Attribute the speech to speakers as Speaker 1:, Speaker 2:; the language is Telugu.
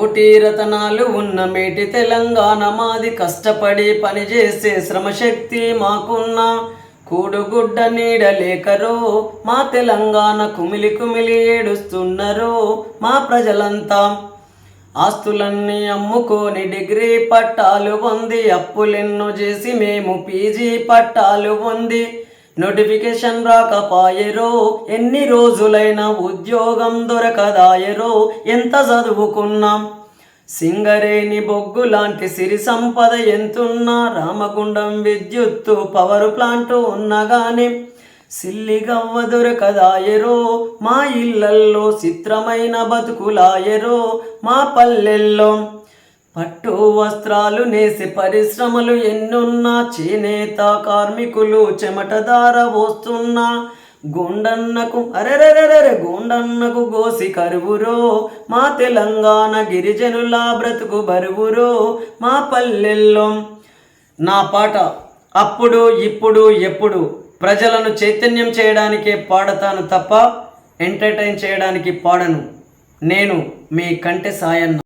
Speaker 1: కోటి రతనాలు ఉన్న మేటి తెలంగాణ మాది, కష్టపడి పనిచేసే శ్రమశక్తి మాకున్న కూడుగుడ్డ నీడలేకరో మా తెలంగాణ కుమిలి కుమిలి ఏడుస్తున్నరో మా ప్రజలంతా. ఆస్తులన్నీ అమ్ముకొని డిగ్రీ పట్టాలు పొంది, అప్పులెన్నో చేసి మేము పీజీ పట్టాలు పొంది, నోటిఫికేషన్ రాకపాయరో ఎన్ని రోజులైనా ఉద్యోగం దొరకదాయరో ఎంత చదువుకున్నాం. సింగరేణి బొగ్గు లాంటి సిరి సంపద ఎంతున్నా, రామగుండం విద్యుత్తు పవర్ ప్లాంట్ ఉన్నగాని సిల్లిగవ్వ దొరకదాయరో మా ఇళ్లల్లో, చిత్రమైన బతుకులాయరో మా పల్లెల్లో. పట్టు వస్త్రాలు నేసి పరిశ్రమలు ఎన్నున్నా, చేనేత కార్మికులు చెమటదార పోస్తున్నా, గోండన్నకు గోండన్నకు గోసి కరువురో మా తెలంగాణ గిరిజనుల బ్రతుకు బరువురో మా పల్లెల్లో. నా పాట అప్పుడు ఇప్పుడు ఎప్పుడు ప్రజలను చైతన్యం చేయడానికే పాడతాను తప్ప ఎంటర్టైన్ చేయడానికి పాడను. నేను మీ కంటె సాయన్న.